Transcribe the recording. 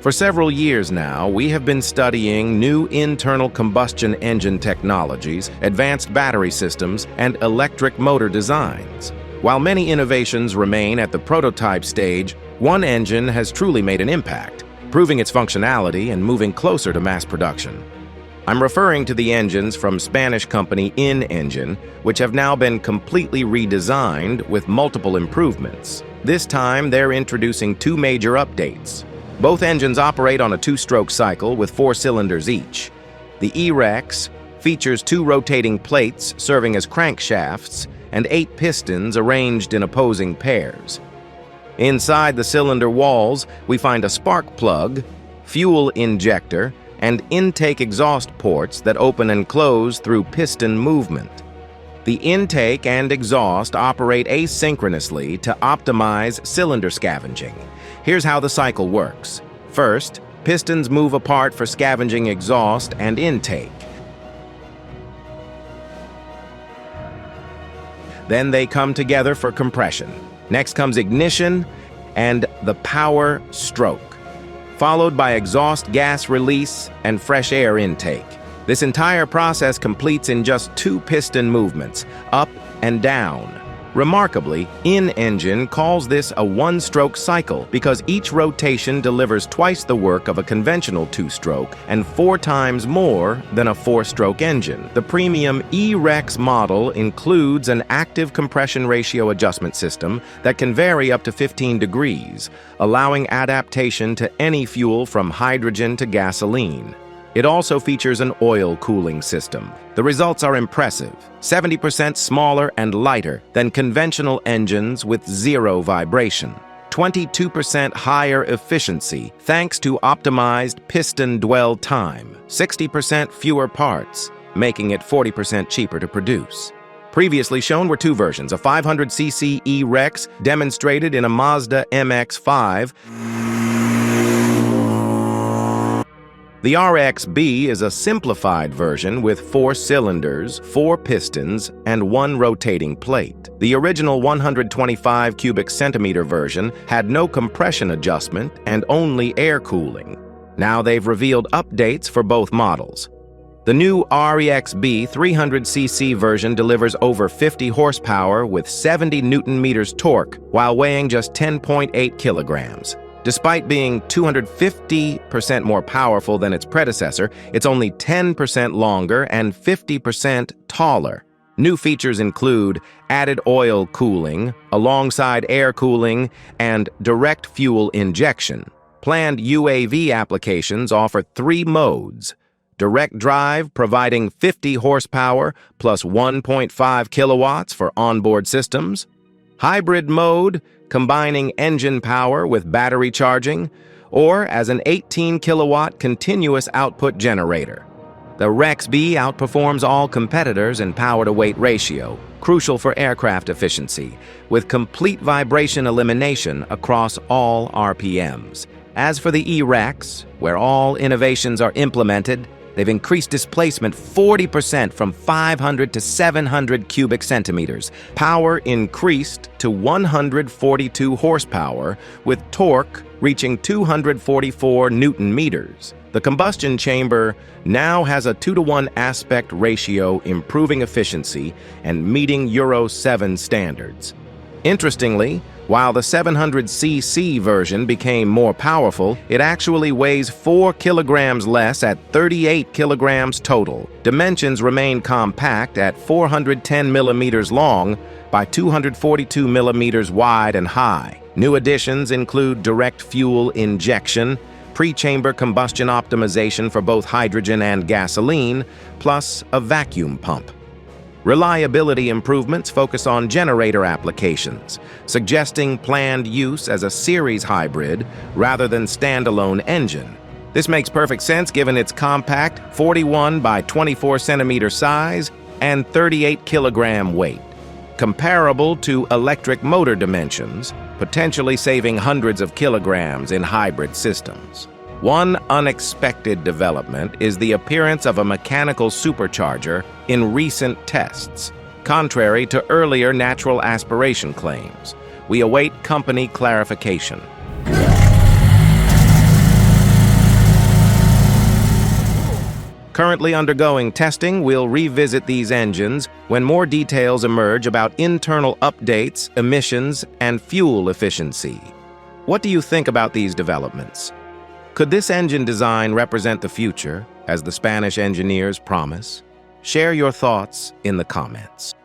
For several years now, we have been studying new internal combustion engine technologies, advanced battery systems, and electric motor designs. While many innovations remain at the prototype stage, one engine has truly made an impact, proving its functionality and moving closer to mass production. I'm referring to the engines from Spanish company InnEngine, which have now been completely redesigned with multiple improvements. This time, they're introducing two major updates. Both engines operate on a two-stroke cycle with 4 cylinders each. The E-Rex features 2 rotating plates serving as crankshafts and 8 pistons arranged in opposing pairs. Inside the cylinder walls, we find a spark plug, fuel injector, and intake exhaust ports that open and close through piston movement. The intake and exhaust operate asynchronously to optimize cylinder scavenging. Here's how the cycle works. First, pistons move apart for scavenging exhaust and intake. Then they come together for compression. Next comes ignition and the power stroke, followed by exhaust gas release and fresh air intake. This entire process completes in just 2 piston movements, up and down. Remarkably, InnEngine calls this a one-stroke cycle because each rotation delivers twice the work of a conventional 2-stroke and 4 times more than a 4-stroke engine. The premium E-Rex model includes an active compression ratio adjustment system that can vary up to 15 degrees, allowing adaptation to any fuel from hydrogen to gasoline. It also features an oil cooling system. The results are impressive, 70% smaller and lighter than conventional engines with 0 vibration. 22% higher efficiency thanks to optimized piston dwell time, 60% fewer parts, making it 40% cheaper to produce. Previously shown were 2 versions, a 500cc E-Rex demonstrated in a Mazda MX-5. The RX-B is a simplified version with 4 cylinders, 4 pistons, and 1 rotating plate. The original 125 cubic centimeter version had no compression adjustment and only air cooling. Now they've revealed updates for both models. The new RX-B 300cc version delivers over 50 horsepower with 70 Newton-meters torque while weighing just 10.8 kilograms. Despite being 250% more powerful than its predecessor, it's only 10% longer and 50% taller. New features include added oil cooling, alongside air cooling, and direct fuel injection. Planned UAV applications offer 3 modes. Direct drive providing 50 horsepower plus 1.5 kilowatts for onboard systems. Hybrid mode combining engine power with battery charging, or as an 18-kilowatt continuous output generator. The RX-B outperforms all competitors in power-to-weight ratio, crucial for aircraft efficiency, with complete vibration elimination across all RPMs. As for the E-Rex, where all innovations are implemented, they've increased displacement 40% from 500 to 700 cubic centimeters. Power increased to 142 horsepower, with torque reaching 244 Newton meters. The combustion chamber now has a 2-to-1 aspect ratio, improving efficiency and meeting Euro 7 standards. Interestingly, while the 700cc version became more powerful, it actually weighs 4 kilograms less at 38 kilograms total. Dimensions remain compact at 410 millimeters long by 242 millimeters wide and high. New additions include direct fuel injection, pre-chamber combustion optimization for both hydrogen and gasoline, plus a vacuum pump. Reliability improvements focus on generator applications, suggesting planned use as a series hybrid rather than standalone engine. This makes perfect sense given its compact 41 by 24 centimeter size and 38 kilogram weight, comparable to electric motor dimensions, potentially saving hundreds of kilograms in hybrid systems. One unexpected development is the appearance of a mechanical supercharger in recent tests, contrary to earlier natural aspiration claims. We await company clarification. Currently undergoing testing, we'll revisit these engines when more details emerge about internal updates, emissions, and fuel efficiency. What do you think about these developments? Could this engine design represent the future, as the Spanish engineers promise? Share your thoughts in the comments.